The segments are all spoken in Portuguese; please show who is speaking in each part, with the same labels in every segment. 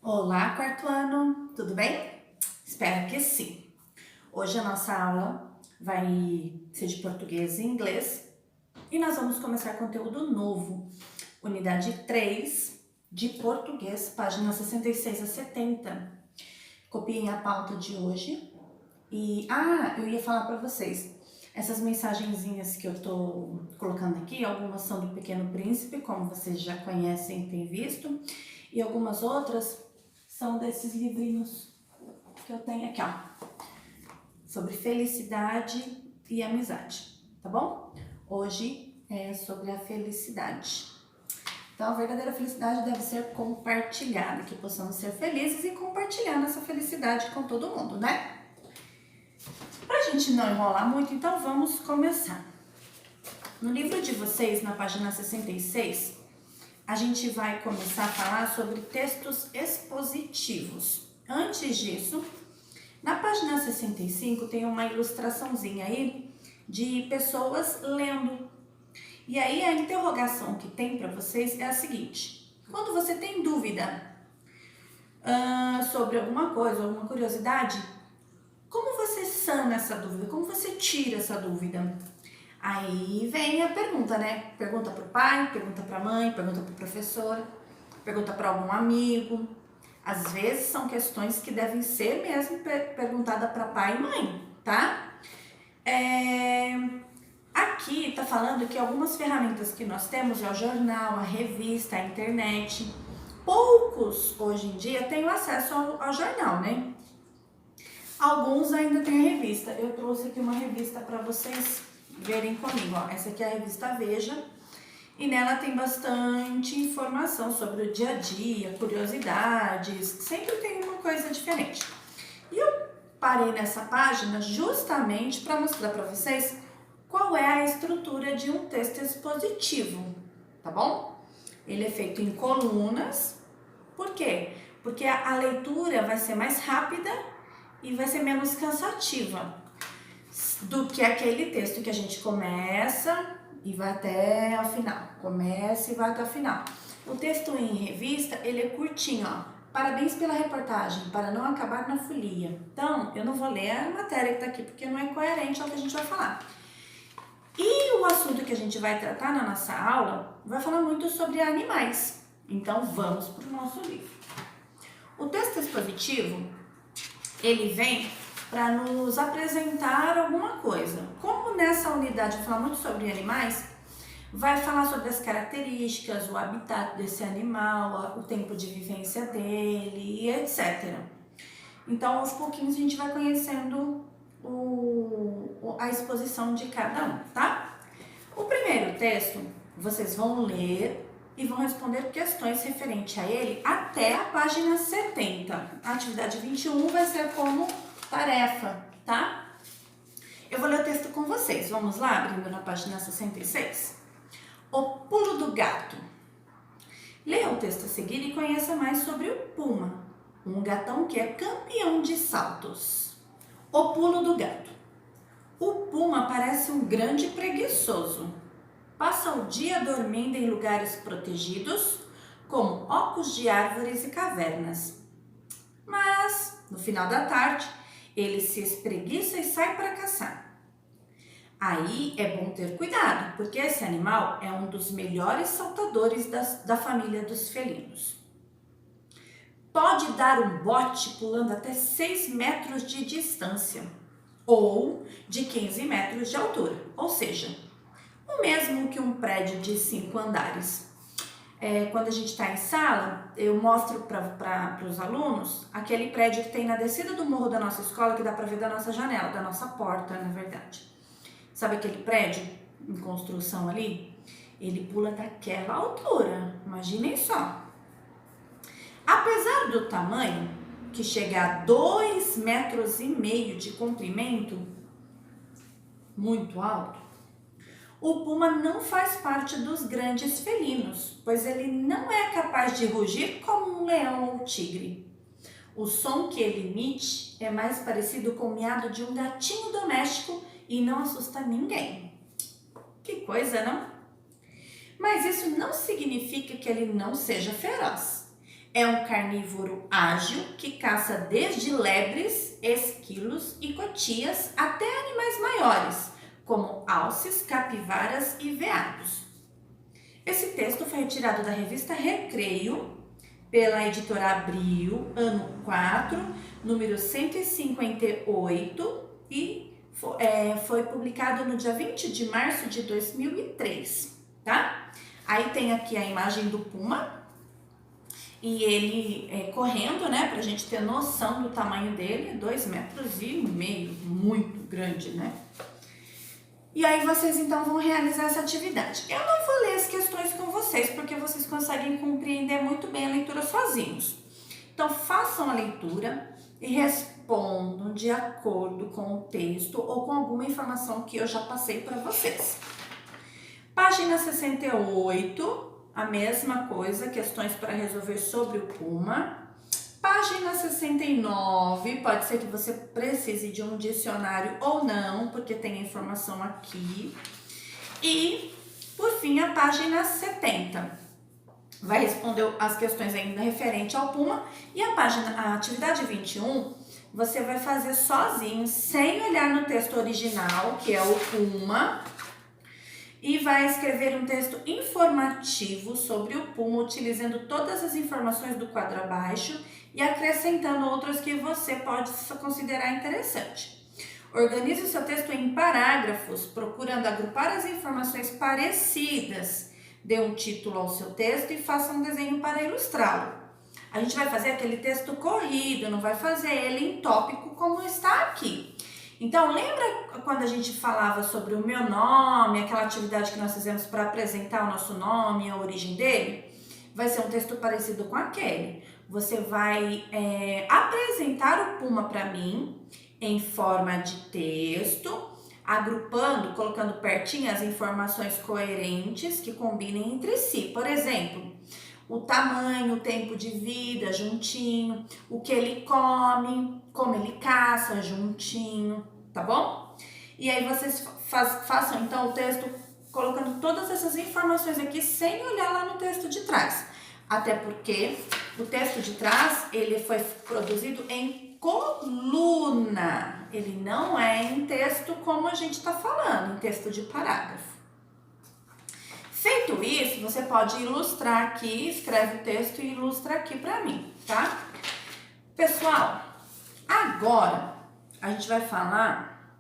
Speaker 1: Olá, quarto ano, tudo bem? Espero que sim. Hoje a nossa aula vai ser de português e inglês e nós vamos começar conteúdo novo, unidade 3 de português, página 66 a 70. Copiem a pauta de hoje e, eu ia falar para vocês, essas mensagenzinhas que eu tô colocando aqui, algumas são do Pequeno Príncipe, como vocês já conhecem e têm visto, e algumas outras são desses livrinhos que eu tenho aqui, ó, sobre felicidade e amizade, tá bom? Hoje é sobre a felicidade. Então, a verdadeira felicidade deve ser compartilhada, que possamos ser felizes e compartilhar nossa felicidade com todo mundo, né? Pra gente não enrolar muito, então vamos começar. No livro de vocês, na página 66, a gente vai começar a falar sobre textos expositivos. Antes disso, na página 65 tem uma ilustraçãozinha aí de pessoas lendo. E aí a interrogação que tem para vocês é a seguinte: quando você tem dúvida sobre alguma coisa, alguma curiosidade, como você sana essa dúvida? Como você tira essa dúvida? Aí vem a pergunta, né? Pergunta pro pai, pergunta pra mãe, pergunta pro professor, pergunta para algum amigo. Às vezes são questões que devem ser mesmo perguntadas para pai e mãe, tá? Aqui tá falando que algumas ferramentas que nós temos é o jornal, a revista, a internet. Poucos hoje em dia têm acesso ao jornal, né? Alguns ainda têm a revista. Eu trouxe aqui uma revista para vocês verem comigo, ó. Essa aqui é a revista Veja e nela tem bastante informação sobre o dia a dia, curiosidades, sempre tem uma coisa diferente. E eu parei nessa página justamente para mostrar para vocês qual é a estrutura de um texto expositivo, tá bom? Ele é feito em colunas. Por quê? Porque a leitura vai ser mais rápida e vai ser menos cansativa do que aquele texto que a gente começa e vai até o final. Começa e vai até o final. O texto em revista, ele é curtinho, ó. Parabéns pela reportagem, para não acabar na folia. Então, eu não vou ler a matéria que tá aqui, porque não é coerente ao que a gente vai falar. E o assunto que a gente vai tratar na nossa aula vai falar muito sobre animais. Então, vamos para o nosso livro. O texto expositivo, ele vem para nos apresentar alguma coisa. Como nessa unidade vai falar muito sobre animais, vai falar sobre as características, o habitat desse animal, o tempo de vivência dele, etc. Então, aos pouquinhos a gente vai conhecendo a exposição de cada um, tá? O primeiro texto, vocês vão ler e vão responder questões referentes a ele até a página 70. A atividade 21 vai ser como tarefa, tá? Eu vou ler o texto com vocês. Vamos lá, abrindo na página 66. O pulo do gato. Leia o texto a seguir e conheça mais sobre o puma, um gatão que é campeão de saltos. O pulo do gato. O puma parece um grande preguiçoso. Passa o dia dormindo em lugares protegidos, como ocos de árvores e cavernas. Mas, no final da tarde, ele se espreguiça e sai para caçar. Aí é bom ter cuidado, porque esse animal é um dos melhores saltadores da família dos felinos. Pode dar um bote pulando até 6 metros de distância, ou de 15 metros de altura, ou seja, o mesmo que um prédio de 5 andares. Quando a gente está em sala, eu mostro para os alunos aquele prédio que tem na descida do morro da nossa escola, que dá para ver da nossa janela, da nossa porta, na verdade. Sabe aquele prédio em construção ali? Ele pula daquela altura, imaginem só. Apesar do tamanho, que chega a 2,5 metros de comprimento, muito alto, o puma não faz parte dos grandes felinos, pois ele não é capaz de rugir como um leão ou tigre. O som que ele emite é mais parecido com o miado de um gatinho doméstico e não assusta ninguém. Que coisa, não? Mas isso não significa que ele não seja feroz. É um carnívoro ágil que caça desde lebres, esquilos e cotias até animais maiores, como alces, capivaras e veados. Esse texto foi retirado da revista Recreio, pela editora Abril, ano 4, número 158, e foi publicado no dia 20 de março de 2003, tá? Aí tem aqui a imagem do puma, e ele correndo, né, pra gente ter noção do tamanho dele, 2,5 metros, muito grande, né? E aí vocês então vão realizar essa atividade. Eu não vou ler as questões com vocês, porque vocês conseguem compreender muito bem a leitura sozinhos. Então façam a leitura e respondam de acordo com o texto ou com alguma informação que eu já passei para vocês. Página 68, a mesma coisa, questões para resolver sobre o puma. Página 69, pode ser que você precise de um dicionário ou não, porque tem informação aqui. E, por fim, a página 70. Vai responder as questões ainda referente ao puma. E a atividade 21, você vai fazer sozinho, sem olhar no texto original, que é o puma. E vai escrever um texto informativo sobre o puma, utilizando todas as informações do quadro abaixo e acrescentando outras que você pode considerar interessante. Organize o seu texto em parágrafos, procurando agrupar as informações parecidas. Dê um título ao seu texto e faça um desenho para ilustrá-lo. A gente vai fazer aquele texto corrido, não vai fazer ele em tópico como está aqui. Então, lembra quando a gente falava sobre o meu nome, aquela atividade que nós fizemos para apresentar o nosso nome, a origem dele? Vai ser um texto parecido com aquele. Você vai apresentar o puma para mim em forma de texto, agrupando, colocando pertinho as informações coerentes que combinem entre si. Por exemplo, o tamanho, o tempo de vida, juntinho, o que ele come, como ele caça, juntinho, tá bom? E aí vocês façam então o texto colocando todas essas informações aqui sem olhar lá no texto de trás. Até porque o texto de trás, ele foi produzido em coluna. Ele não é em texto como a gente está falando, em texto de parágrafo. Feito isso, você pode ilustrar aqui, escreve o texto e ilustra aqui para mim, tá? Pessoal, agora a gente vai falar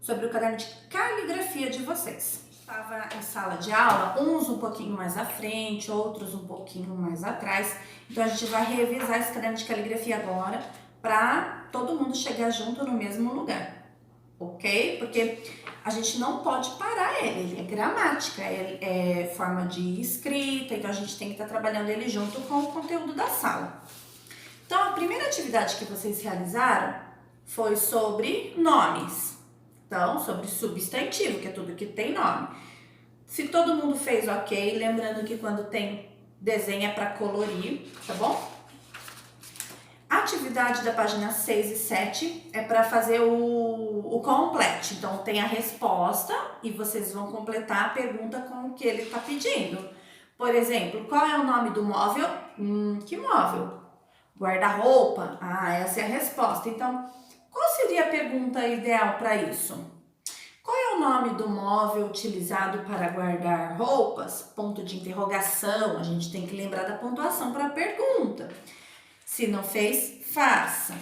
Speaker 1: sobre o caderno de caligrafia de vocês. Estava em sala de aula, uns um pouquinho mais à frente, outros um pouquinho mais atrás. Então a gente vai revisar esse caderno de caligrafia agora para todo mundo chegar junto no mesmo lugar, ok? Porque a gente não pode parar ele é gramática, é forma de escrita, então a gente tem que estar trabalhando ele junto com o conteúdo da sala. Então a primeira atividade que vocês realizaram foi sobre nomes. Então, sobre substantivo, que é tudo que tem nome. Se todo mundo fez ok, lembrando que quando tem desenho é para colorir, tá bom? A atividade da página 6 e 7 é para fazer o complete. Então, tem a resposta e vocês vão completar a pergunta com o que ele está pedindo. Por exemplo, qual é o nome do móvel? Que móvel? Guarda-roupa? Essa é a resposta. Então, qual seria a pergunta ideal para isso? Qual é o nome do móvel utilizado para guardar roupas? Ponto de interrogação. A gente tem que lembrar da pontuação para a pergunta. Se não fez, faça.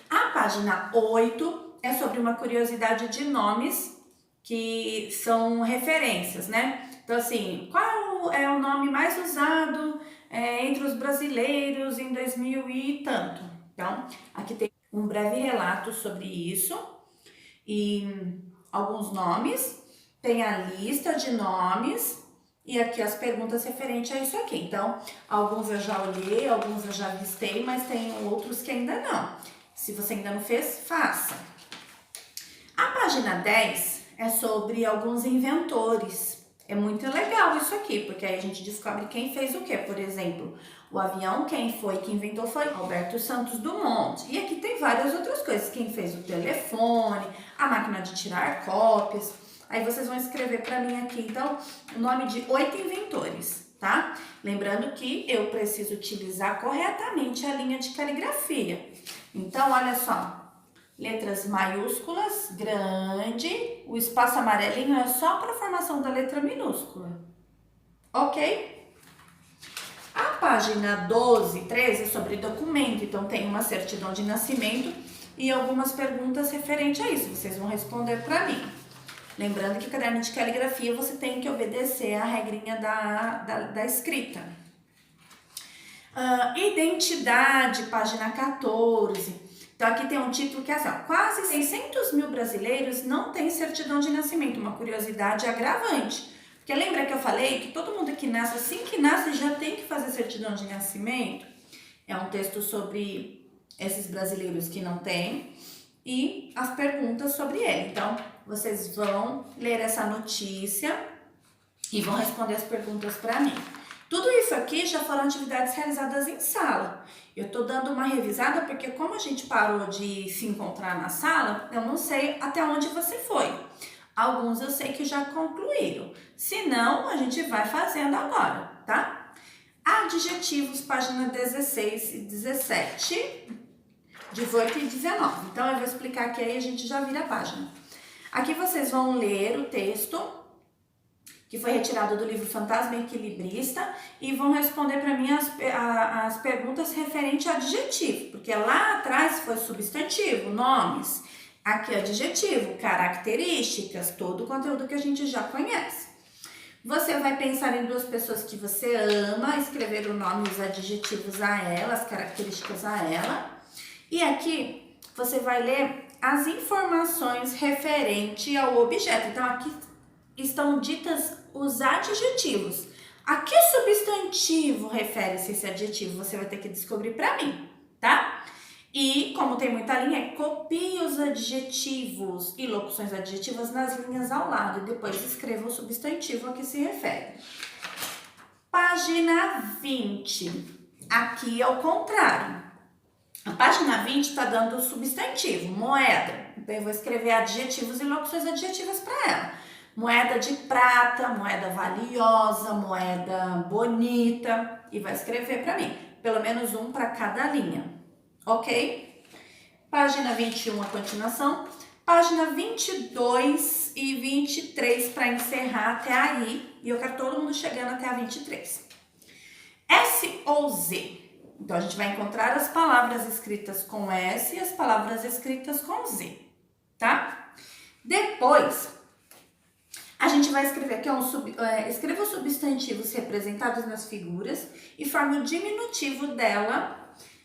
Speaker 1: A página 8 é sobre uma curiosidade de nomes que são referências, né? Então, assim, qual é o nome mais usado entre os brasileiros em 2000 e tanto? Então, aqui tem um breve relato sobre isso e alguns nomes, tem a lista de nomes e aqui as perguntas referentes a isso aqui. Então, alguns eu já olhei, alguns eu já listei, mas tem outros que ainda não. Se você ainda não fez, faça. A página 10 é sobre alguns inventores. É muito legal isso aqui, porque aí a gente descobre quem fez o quê. Por exemplo, o avião, quem foi que inventou foi Alberto Santos Dumont. E aqui tem várias outras coisas. Quem fez o telefone, a máquina de tirar cópias. Aí vocês vão escrever para mim aqui, então, o nome de 8 inventores. tá? Lembrando que eu preciso utilizar corretamente a linha de caligrafia. Então, olha só, letras maiúsculas, grande, o espaço amarelinho é só para a formação da letra minúscula, ok? A página 12 e 13 é sobre documento, então tem uma certidão de nascimento e algumas perguntas referentes a isso, vocês vão responder para mim. Lembrando que o caderno de caligrafia você tem que obedecer a regrinha da escrita. Identidade, página 14. Então aqui tem um título que é assim, ó, quase 600 mil brasileiros não têm certidão de nascimento, uma curiosidade agravante. Porque lembra que eu falei que todo mundo que nasce, assim que nasce, já tem que fazer certidão de nascimento? É um texto sobre esses brasileiros que não têm e as perguntas sobre ele. Então, vocês vão ler essa notícia e vão responder as perguntas para mim. Tudo isso aqui já foram atividades realizadas em sala. Eu tô dando uma revisada porque como a gente parou de se encontrar na sala, eu não sei até onde você foi. Alguns eu sei que já concluíram. Se não, a gente vai fazendo agora, tá? Adjetivos, página 16 e 17, 18 e 19. Então, eu vou explicar aqui, aí a gente já vira a página. Aqui vocês vão ler o texto, que foi retirado do livro Fantasma Equilibrista, e vão responder para mim as perguntas referentes a adjetivo, porque lá atrás foi substantivo, nomes. Aqui adjetivo, características, todo o conteúdo que a gente já conhece. Você vai pensar em duas pessoas que você ama, escrever o nome e os adjetivos a ela, as características a ela. E aqui você vai ler as informações referentes ao objeto. Então aqui estão ditas os adjetivos. A que substantivo refere-se esse adjetivo? Você vai ter que descobrir para mim, tá? E, como tem muita linha, copie os adjetivos e locuções adjetivas nas linhas ao lado e depois escreva o substantivo a que se refere. Página 20. Aqui é o contrário. A página 20 está dando o substantivo, moeda. Então, eu vou escrever adjetivos e locuções adjetivas para ela. Moeda de prata, moeda valiosa, moeda bonita. E vai escrever para mim. Pelo menos um para cada linha. Ok? Página 21, a continuação. Página 22 e 23 para encerrar até aí. E eu quero todo mundo chegando até a 23. S ou Z? Então, a gente vai encontrar as palavras escritas com S e as palavras escritas com Z, tá? Depois, a gente vai escrever aqui, escreva os substantivos representados nas figuras e forme o diminutivo dela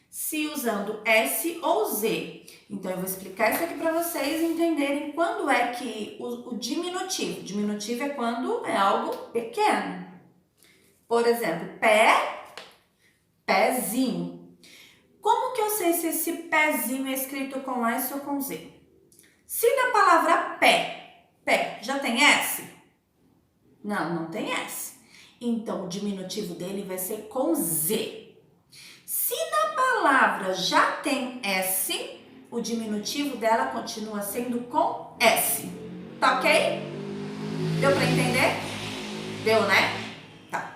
Speaker 1: se usando S ou Z. Então, eu vou explicar isso aqui para vocês entenderem quando é que o diminutivo. Diminutivo é quando é algo pequeno. Por exemplo, pé, pezinho. Como que eu sei se esse pezinho é escrito com S ou com Z? Se na palavra pé, já tem S? Não, não tem S. Então, o diminutivo dele vai ser com Z. Se na palavra já tem S, o diminutivo dela continua sendo com S. Tá ok? Deu pra entender? Deu, né? Tá.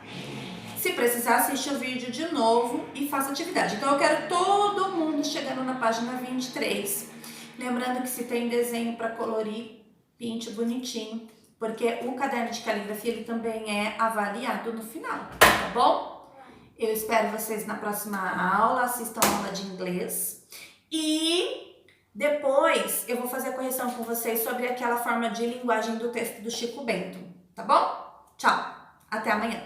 Speaker 1: Se precisar, assiste o vídeo de novo e faça atividade. Então, eu quero todo mundo chegando na página 23. Lembrando que se tem desenho para colorir, pinte bonitinho. Porque o caderno de caligrafia, ele também é avaliado no final, tá bom? Eu espero vocês na próxima aula, assistam a aula de inglês. E depois eu vou fazer a correção com vocês sobre aquela forma de linguagem do texto do Chico Bento, tá bom? Tchau, até amanhã.